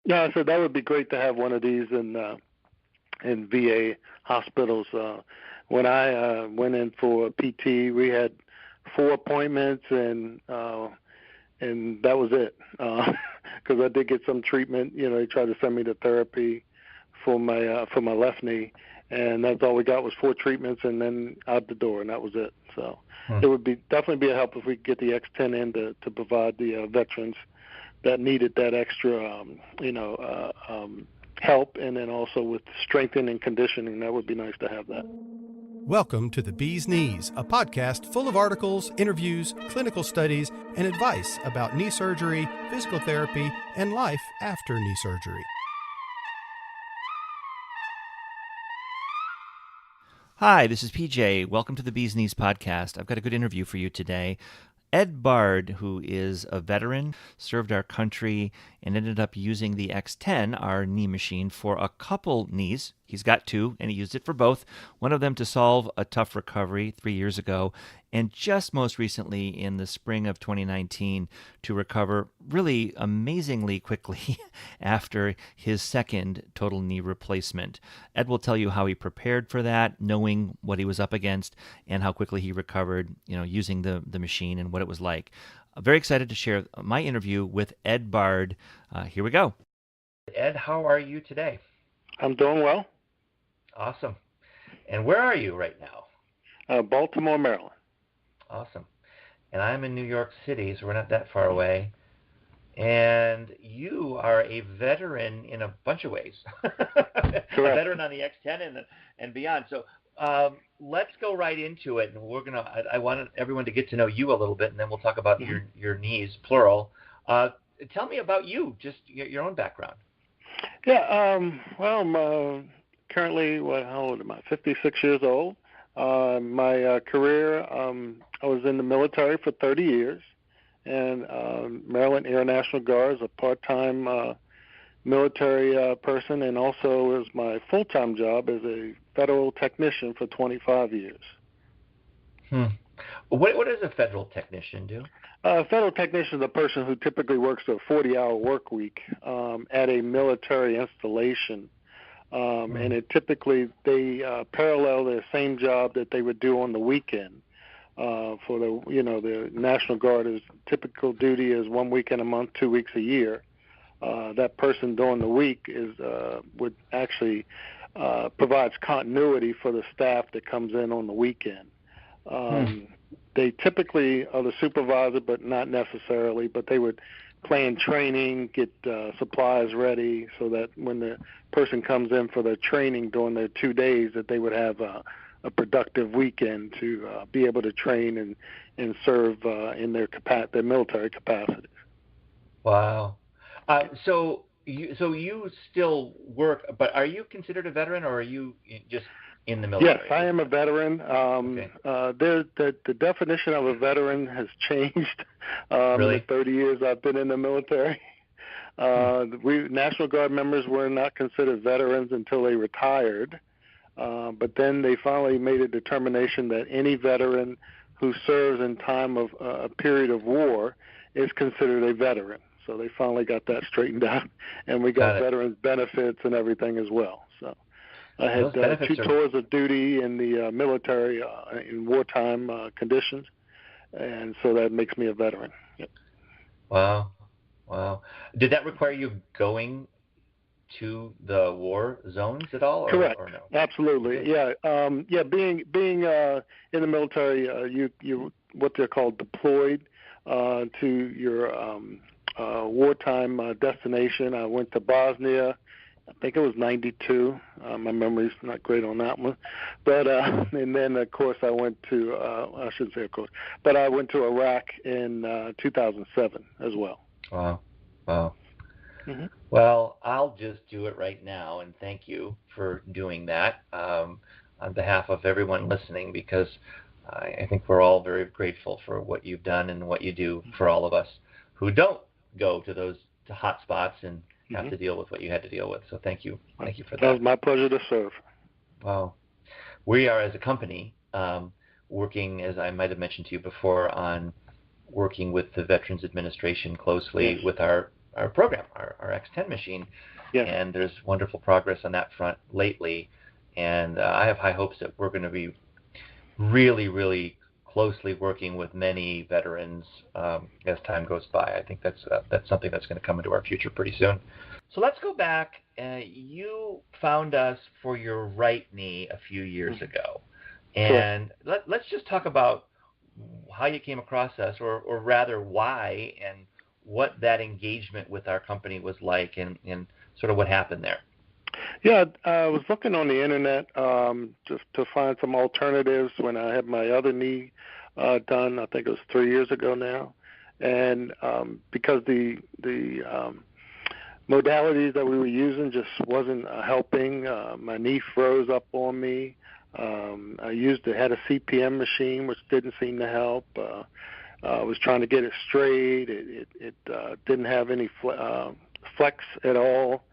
Yeah, I said that would be great to have one of these in VA hospitals. When I went in for PT, we had 4 appointments, and that was it. Because I did get some treatment. They tried to send me to therapy for my left knee, and that's all we got was 4 treatments, and then out the door, and that was it. So it would definitely be a help if we could get the X10 in to provide the veterans that needed that extra, help, and then also with strengthening and conditioning. That would be nice to have that. Welcome to The Bee's Knees, a podcast full of articles, interviews, clinical studies, and advice about knee surgery, physical therapy, and life after knee surgery. Hi, this is PJ. Welcome to The Bee's Knees podcast. I've got a good interview for you today. Ed Bard, who is a veteran, served our country and ended up using the X10, our knee machine, for a couple knees. He's got 2, and he used it for both. One of them to solve a tough recovery 3 years ago, and just most recently in the spring of 2019 to recover really amazingly quickly after his second total knee replacement. Ed will tell you how he prepared for that, knowing what he was up against, and how quickly he recovered, using the machine and what it was like. I'm very excited to share my interview with Ed Bard. Here we go. Ed, how are you today? I'm doing well. Awesome. And where are you right now? Baltimore, Maryland. Awesome. And I'm in New York City, so we're not that far away. And you are a veteran in a bunch of ways. A veteran on the X10 and beyond. So let's go right into it. And I want everyone to get to know you a little bit, and then we'll talk about your knees, plural. Tell me about you, just your own background. Yeah. I'm currently, how old am I? 56 years old. My career, I was in the military for 30 years, and Maryland Air National Guard is a part-time military person, and also is my full-time job as a federal technician for 25 years. What does a federal technician do? A federal technician is a person who typically works a 40-hour work week at a military installation. And it typically, they parallel the same job that they would do on the weekend. For the National Guard is typical duty is 1 weekend a month, 2 weeks a year. That person during the week would actually provides continuity for the staff that comes in on the weekend. They typically are the supervisor, but not necessarily. But they would plan training, get supplies ready, so that when the person comes in for their training during their 2 days, that they would have a productive weekend to be able to train and serve in their military capacities. Wow. So you still work, but are you considered a veteran, or are you just in the military? Yes, I am a veteran. Okay. The definition of a veteran has changed really? In the 30 years I've been in the military. National Guard members were not considered veterans until they retired. But then they finally made a determination that any veteran who serves in time of a period of war is considered a veteran. So they finally got that straightened out, and we got veterans benefits and everything as well. So I had 2 tours of duty in the military in wartime conditions, and so that makes me a veteran. Yep. Wow. Did that require you going to the war zones at all? Correct. Or no? Absolutely. Yeah. Being in the military, you what they're called deployed to your wartime destination. I went to Bosnia. I think it was 92. My memory's not great on that one. But and then, of course, I went to, I shouldn't say of course, but I went to Iraq in 2007 as well. Wow. Well, I'll just do it right now, and thank you for doing that on behalf of everyone listening, because I think we're all very grateful for what you've done and what you do for all of us who don't go to those hot spots and have to deal with what you had to deal with. So thank you for that. That was my pleasure to serve. Wow. We are, as a company, working, as I might have mentioned to you before, on working with the Veterans Administration closely with our program, our X10 machine. Yes. And there's wonderful progress on that front lately. And I have high hopes that we're going to be really, really closely working with many veterans as time goes by. I think that's something that's going to come into our future pretty soon. So let's go back. You found us for your right knee a few years ago. And let's just talk about how you came across us, or rather why, and what that engagement with our company was like, and sort of what happened there. Yeah, I was looking on the internet just to find some alternatives when I had my other knee done. I think it was 3 years ago now, and because the modalities that we were using just wasn't helping. My knee froze up on me. I had a CPM machine, which didn't seem to help. I was trying to get it straight. It didn't have any flex at all.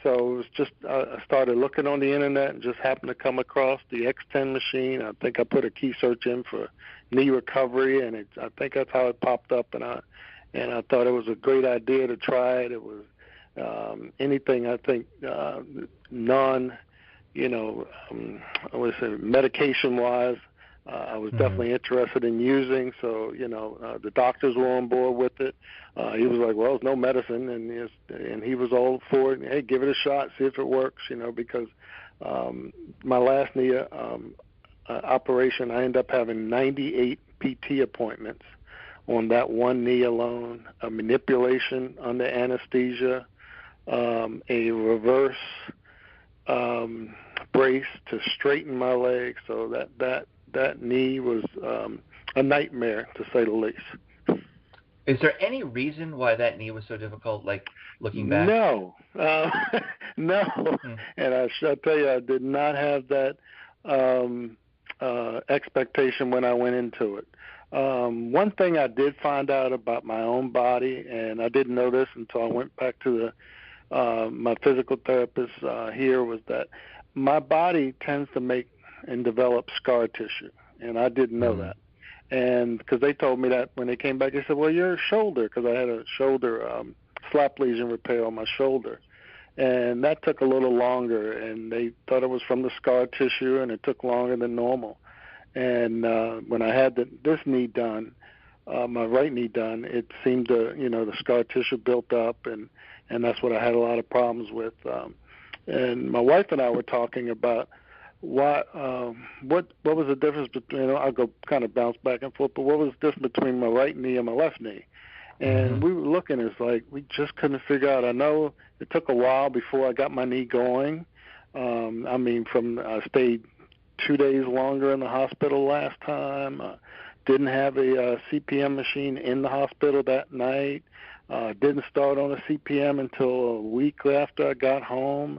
So it was just I started looking on the internet and just happened to come across the X10 machine. I think I put a key search in for knee recovery, and I think that's how it popped up. And I thought it was a great idea to try it. It was anything I think medication-wise, I was definitely interested in using. So, the doctors were on board with it. He was like, well, there's no medicine, and he was all for it. Hey, give it a shot, see if it works, because my last knee operation, I ended up having 98 PT appointments on that one knee alone, a manipulation under anesthesia, a reverse brace to straighten my leg. So that knee was a nightmare, to say the least. Is there any reason why that knee was so difficult, like looking back? No. No. And I should tell you, I did not have that expectation when I went into it. One thing I did find out about my own body, and I didn't know this until I went back to my physical therapist here, was that my body tends to make and develop scar tissue, and I didn't know that. And because they told me that when they came back, they said, well, your shoulder, because I had a shoulder slap lesion repair on my shoulder, and that took a little longer, and they thought it was from the scar tissue, and it took longer than normal. And when I had this knee done, my right knee done, it seemed to, the scar tissue built up, and that's what I had a lot of problems with. And my wife and I were talking about what was the difference between, I'll go kind of bounce back and forth, but what was the difference between my right knee and my left knee? And we were looking, it's like we just couldn't figure out. I know it took a while before I got my knee going. I stayed 2 days longer in the hospital last time. Didn't have a CPM machine in the hospital that night. Didn't start on a CPM until a week after I got home.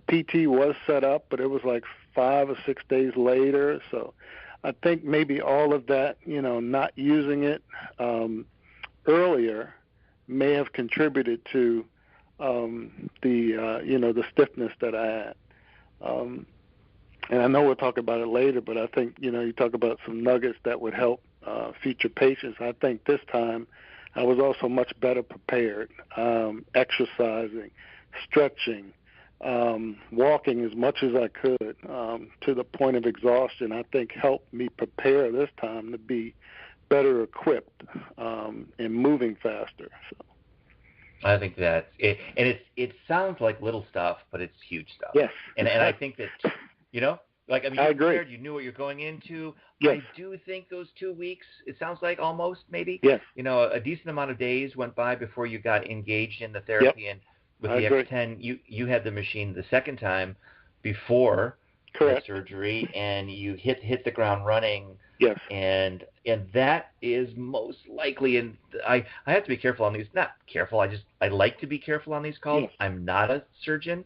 PT was set up, but it was like 5 or 6 days later. So I think maybe all of that, not using it earlier may have contributed to the stiffness that I had. And I know we'll talk about it later, but I think, you talk about some nuggets that would help future patients. I think this time I was also much better prepared, exercising, stretching, walking as much as I could to the point of exhaustion. I think helped me prepare this time to be better equipped and moving faster. So. I think that's it, and it sounds like little stuff, but it's huge stuff. Yes, and I think that you're I agree. prepared. You knew what you're going into. Yes. I do think those 2 weeks, it sounds like almost maybe. Yes. A decent amount of days went by before you got engaged in the therapy, and with the X10, you had the machine the second time before the surgery, and you hit the ground running. Yes. And that is most likely, and I have to be careful on these. Not careful. I like to be careful on these calls. Yes. I'm not a surgeon.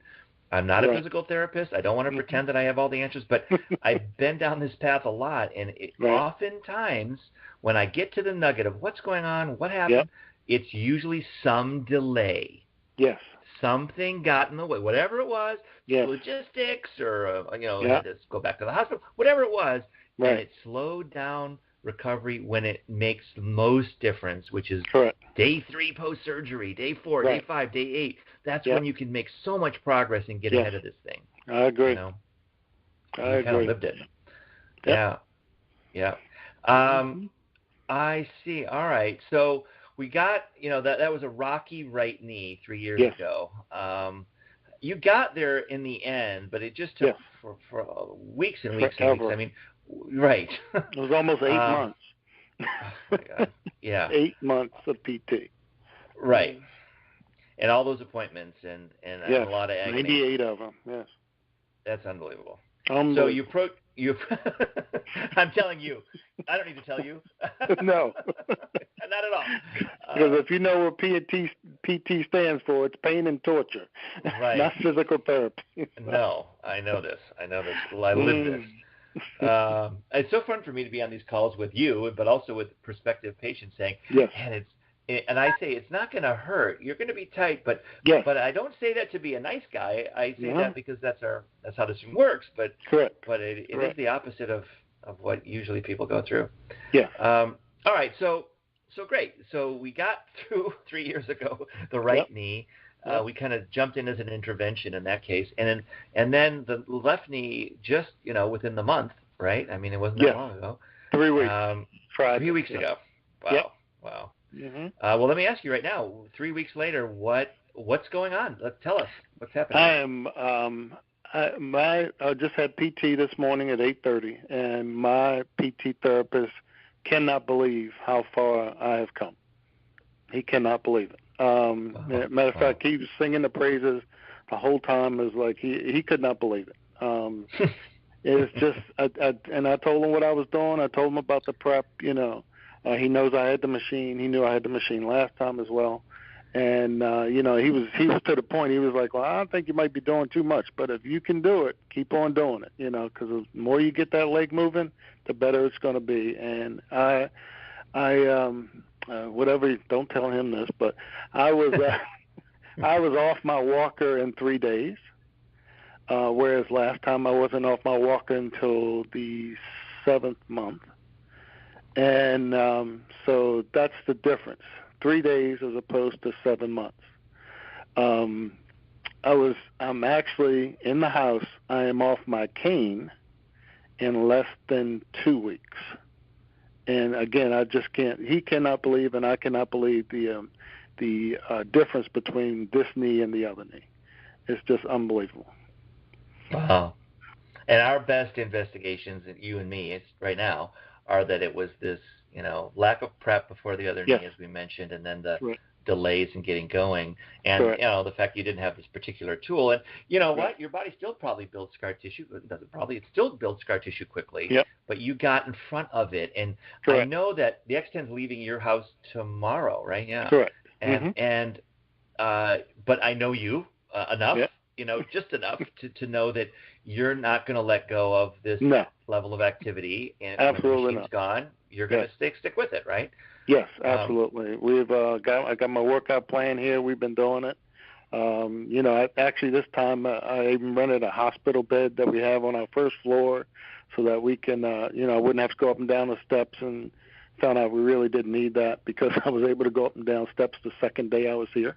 I'm not a physical therapist. I don't want to pretend that I have all the answers, but I've been down this path a lot, and oftentimes when I get to the nugget of what's going on, what happened, it's usually some delay. Yes. Something got in the way, whatever it was, logistics, or had to go back to the hospital, whatever it was, and it slowed down recovery when it makes the most difference, which is Correct. day 3 post-surgery, day 4, Right. day 5, day 8. That's Yep. when you can make so much progress and get Yes. ahead of this thing. I agree. You know? I You agree. kind of lived it. Yep. Yeah. I see. All right. So we got, that was a rocky right knee 3 years Yes. ago. You got there in the end, but it just took Yes. for weeks and weeks Forever. and weeks. I mean, right. It was almost 8 months. Oh my God. Yeah. 8 months of PT. Right. And all those appointments and Yes. a lot of agony. 98 of them. Yes. That's unbelievable. So you I'm telling you. I don't need to tell you. No. Not at all. Because if you know what PT stands for, it's pain and torture, right. not physical therapy. No, I know this. I live this. It's so fun for me to be on these calls with you, but also with prospective patients saying, yes. And I say it's not going to hurt. You're going to be tight, but yes. but I don't say that to be a nice guy. I say that because that's how this thing works. But correct. But it is the opposite of what usually people go through. Yeah. All right. So great. So we got through 3 years ago the right knee. We kind of jumped in as an intervention in that case, and then the left knee just within the month, right? I mean, it wasn't that long ago. 3 weeks. 3 weeks ago. Wow. Yep. Wow. Mm-hmm. Well, let me ask you right now. 3 weeks later, what's going on? Tell us what's happening. I just had PT this morning at 8:30, and my PT therapist cannot believe how far I have come. He cannot believe it. Matter of fact, he was singing the praises the whole time. It was like he could not believe it. It's just, and I told him what I was doing. I told him about the prep. He knows I had the machine. He knew I had the machine last time as well. And, he was to the point, he was like, well, I think you might be doing too much, but if you can do it, keep on doing it, because the more you get that leg moving, the better it's going to be. And whatever, don't tell him this, but I was off my walker in 3 days, whereas last time I wasn't off my walker until the 7th month. And so that's the difference. 3 days as opposed to 7 months. I'm actually in the house. I am off my cane in less than 2 weeks. And again, I just can't. He cannot believe, and I cannot believe the difference between this knee and the other knee. It's just unbelievable. Wow. And our best investigations, you and me, right now, are that it was this, lack of prep before the other knee, as we mentioned, and then the delays in getting going, and the fact you didn't have this particular tool, and what, your body still probably builds scar tissue. It still builds scar tissue quickly, but you got in front of it, and I know that the X10 is leaving your house tomorrow, right? Yeah. Correct. And but I know you enough, just enough to know that you're not going to let go of this level of activity, and absolutely when the machine's gone, you're going to stick with it, right? Yes, absolutely. We've I got my workout plan here. We've been doing it. Actually this time I even rented a hospital bed that we have on our first floor, so that we can, I wouldn't have to go up and down the steps, and found out we really didn't need that because I was able to go up and down steps the second day I was here.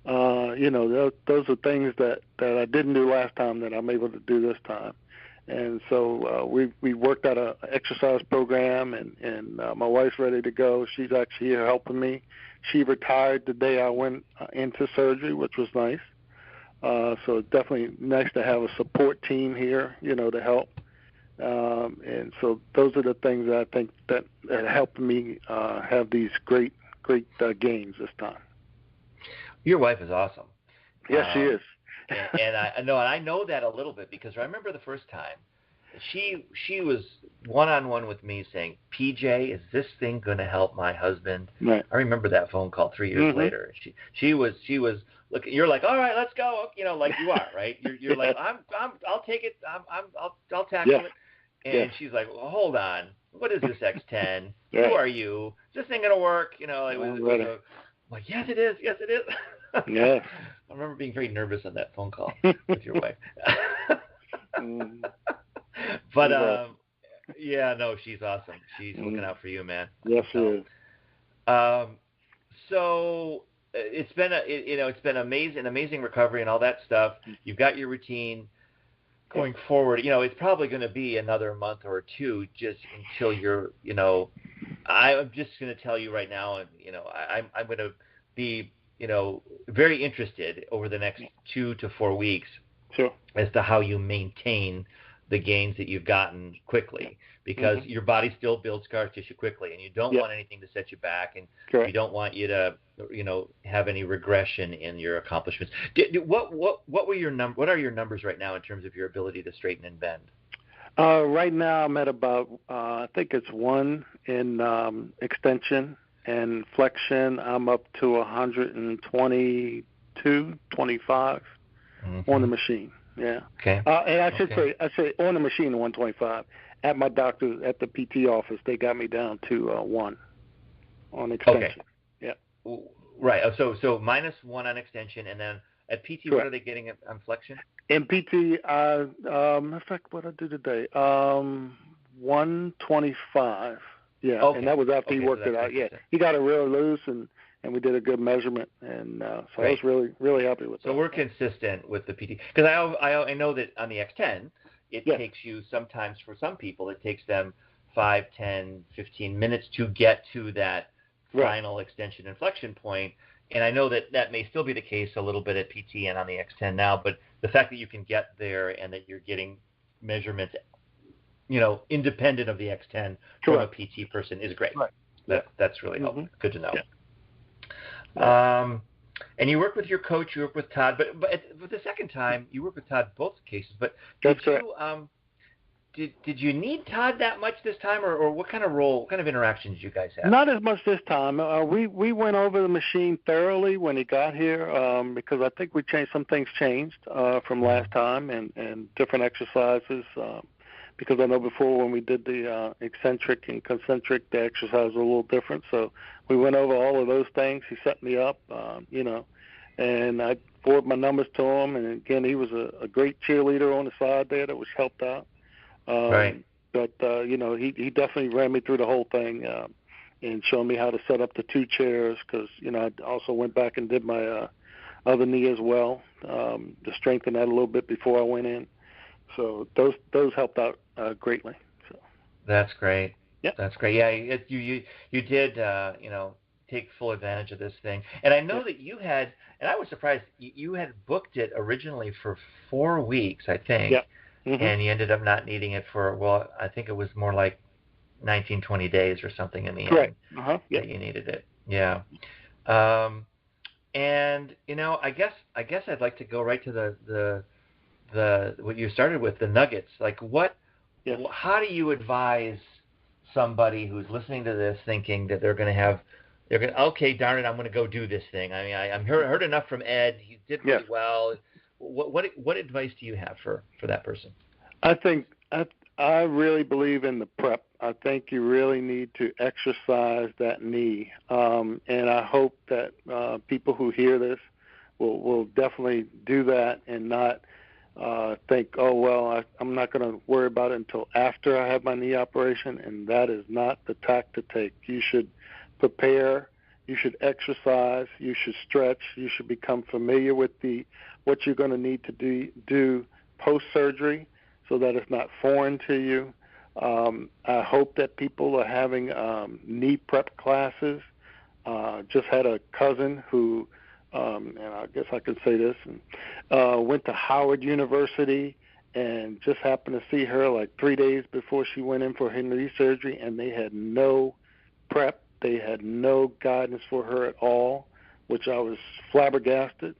Those are things that I didn't do last time that I'm able to do this time. And so we worked out an exercise program, and my wife's ready to go. She's actually here helping me. She retired the day I went into surgery, which was nice. So it's definitely nice to have a support team here, to help. And so those are the things that I think that helped me have these great gains this time. Your wife is awesome. Yes, she is. and I know that a little bit because I remember the first time she was one-on-one with me saying, PJ, is this thing going to help my husband? Right. I remember that phone call 3 years later. She was look, you're like, all right, let's go, like you are, right? You're like, I'll take it. I'll tackle it. And she's like, well, hold on. What is this X10? Who are you? Is this thing going to work? I'm like, yes, it is. Yes, it is. Yeah. I remember being very nervous on that phone call with your wife. But Yeah, no, she's awesome. She's looking out for you, man. Yes, she is. So it's been it's been amazing recovery and all that stuff. You've got your routine going forward. It's probably going to be another month or two just until you're, I'm just going to tell you right now, and I'm going to be, very interested over the next 2 to 4 weeks as to how you maintain the gains that you've gotten quickly, because your body still builds scar tissue quickly, and you don't want anything to set you back, and you don't want you to, have any regression in your accomplishments. What are your numbers right now in terms of your ability to straighten and bend? Right now I'm at about, I think it's 1 in extension, and flexion I'm up to 122, 25 on the machine. Yeah. Okay. And I should say on the machine 125. At my doctor, at the PT office, they got me down to 1 on extension. Okay. Yeah. Right. So -1 on extension, and then at PT, what are they getting on flexion? In PT, in fact, what I do today, 125. Yeah. Okay. And that was after he worked it out. Yeah. He got it real loose, and we did a good measurement, and so I was really happy with that. So we're consistent with the PT, because I know that on the X10, it takes you sometimes, for some people, it takes them 5, 10, 15 minutes to get to that final extension and flexion point. And I know that may still be the case a little bit at PT and on the X10 now, but the fact that you can get there and that you're getting measurements, independent of the X10 from a PT person is great. Right. That's really helpful. Good to know. Yeah. And you work with your coach, you work with Todd, but for the second time, you work with Todd both cases. But did you need Todd that much this time, or what kind of interactions did you guys have? Not as much this time. We went over the machine thoroughly when he got here, because I think some things changed from last time, and different exercises. Because I know before when we did the eccentric and concentric, the exercise was a little different. So we went over all of those things. He set me up, and I forwarded my numbers to him. And again, he was a great cheerleader on the side there that was helped out. But, he definitely ran me through the whole thing and showed me how to set up the 2 chairs, because, I also went back and did my other knee as well to strengthen that a little bit before I went in. So those helped out greatly. So that's great. Yeah, that's great. Yeah, you did take full advantage of this thing. And I know that you had, and I was surprised, you had booked it originally for 4 weeks, I think. Yeah. And you ended up not needing it for, I think it was more like 19, 20 days or something in the end that you needed it. Yeah. And I guess I'd like to go right to the what you started with, the nuggets. Like how do you advise somebody who's listening to this thinking that okay, darn it, I'm going to go do this thing. I mean, I'm heard enough from Ed. He did really well. What advice do you have for that person? I think I really believe in the prep. I think you really need to exercise that knee, and I hope that people who hear this will definitely do that and not think, I'm not going to worry about it until after I have my knee operation, and that is not the tack to take. You should prepare, you should exercise, you should stretch, you should become familiar with what you're going to need to do post-surgery so that it's not foreign to you. I hope that people are having knee prep classes. Just had a cousin who, and I guess I could say this, went to Howard University and just happened to see her like 3 days before she went in for her knee surgery, and they had no prep. They had no guidance for her at all, which I was flabbergasted.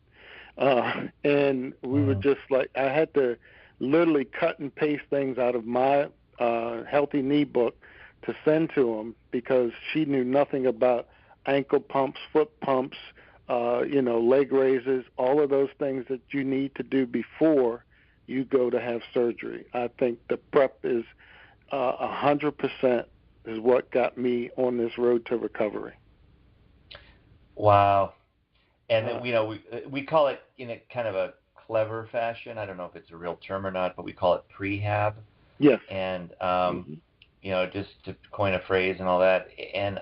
And we were just like, I had to literally cut and paste things out of my healthy knee book to send to them, because she knew nothing about ankle pumps, foot pumps, leg raises, all of those things that you need to do before you go to have surgery. I think the prep is 100% is what got me on this road to recovery. Wow. And then, we call it in a kind of a clever fashion. I don't know if it's a real term or not, but we call it pre-hab. Yes. And just to coin a phrase and all that. And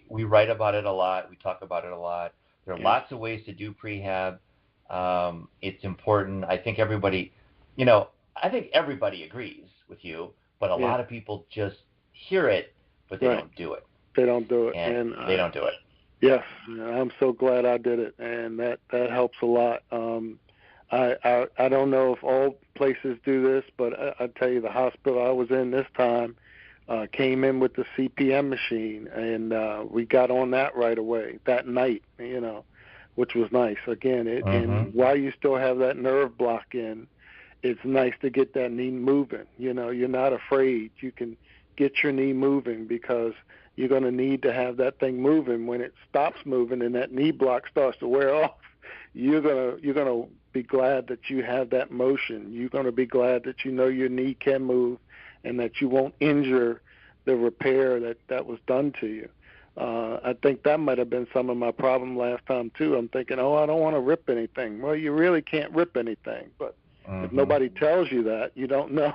we write about it a lot. We talk about it a lot. There are lots of ways to do prehab. It's important. I think everybody agrees with you, but a lot of people just hear it, but they don't do it. They don't do it. And they don't do it. Yes, I'm so glad I did it, and that helps a lot. I don't know if all places do this, but I tell you, the hospital I was in this time came in with the CPM machine, and we got on that right away that night, which was nice. Again, and while you still have that nerve block in, it's nice to get that knee moving. You're not afraid. You can get your knee moving because you're going to need to have that thing moving. When it stops moving and that knee block starts to wear off, you're gonna be glad that you have that motion. You're going to be glad that your knee can move and that you won't injure the repair that was done to you. I think that might have been some of my problem last time too. I'm thinking, I don't want to rip anything. Well, you really can't rip anything, but if nobody tells you that, you don't know.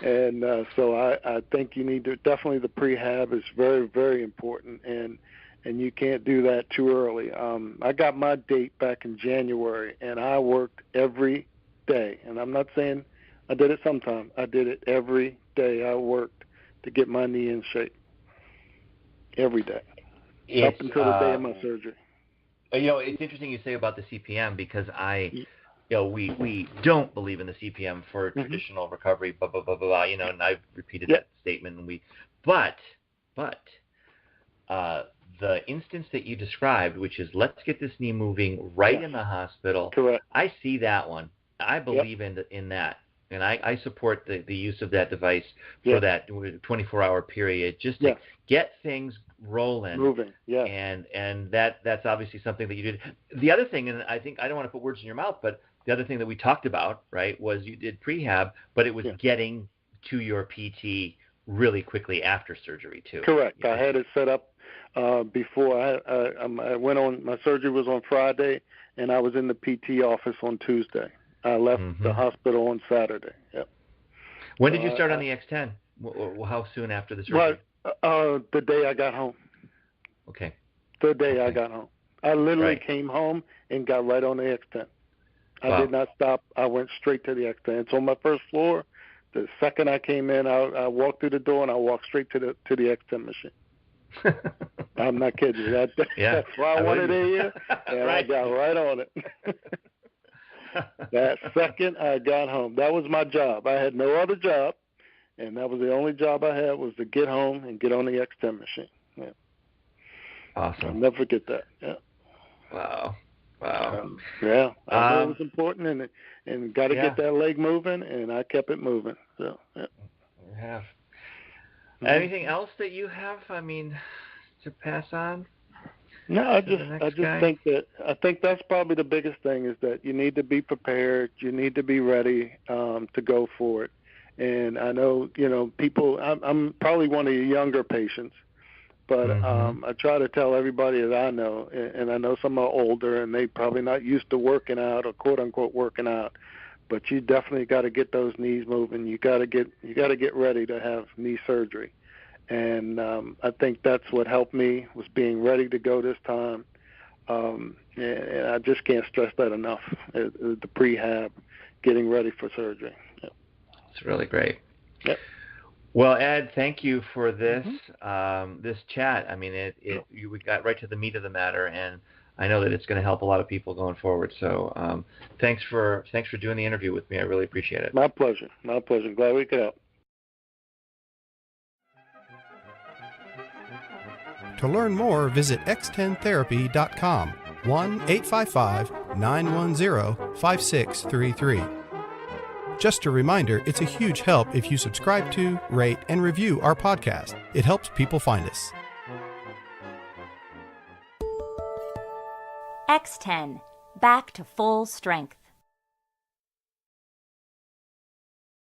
And so I think you need to, definitely the prehab is very, very important, and you can't do that too early. I got my date back in January, and I worked every day. And I'm not saying I did it sometime. I did it every day. I worked to get my knee in shape every day, up until the day of my surgery. It's interesting you say about the CPM because we don't believe in the CPM for traditional recovery, blah, blah, blah, blah, blah, and I've repeated that statement. But the instance that you described, which is let's get this knee moving right in the hospital. Correct. I see that one. I believe in that. And I support the use of that device for that 24-hour period, just to get things moving. Yeah. And that's obviously something that you did. The other thing, and I think I don't want to put words in your mouth, but the other thing that we talked about, right, was you did prehab, but it was getting to your PT really quickly after surgery too. Correct. I had it set up before. I went on. My surgery was on Friday, and I was in the PT office on Tuesday. I left the hospital on Saturday. Yep. When did you start on the X10? How soon after the surgery? The day I got home. Okay. The day I got home. I literally came home and got right on the X10. I did not stop. I went straight to the X10. It's on my first floor. The second I came in, I walked through the door and I walked straight to the X10 machine. I'm not kidding you. That's why I wanted it here, and I got right on it. That second I got home, that was my job. I had no other job, and that was the only job I had, was to get home and get on the X10 machine. Yeah. Awesome. I'll never forget that. Yeah. Wow. I knew it was important, and got to get that leg moving, and I kept it moving. So, You have. Anything else that you have? To pass on? No, I just think that's probably the biggest thing, is that you need to be prepared. You need to be ready to go for it. And I know, people. I'm probably one of your younger patients. But I try to tell everybody that I know, and I know some are older, and they probably not used to working out or quote unquote working out. But you definitely got to get those knees moving. You got to get ready to have knee surgery, and I think that's what helped me, was being ready to go this time. And I just can't stress that enough. The prehab, getting ready for surgery. Yep. It's really great. Yep. Well, Ed, thank you for this this chat. We got right to the meat of the matter, and I know that it's going to help a lot of people going forward. So, thanks for doing the interview with me. I really appreciate it. My pleasure. Glad we could help. To learn more, visit x10therapy.com, 1-855-910-5633. Just a reminder, it's a huge help if you subscribe to, rate, and review our podcast. It helps people find us. X10, back to full strength.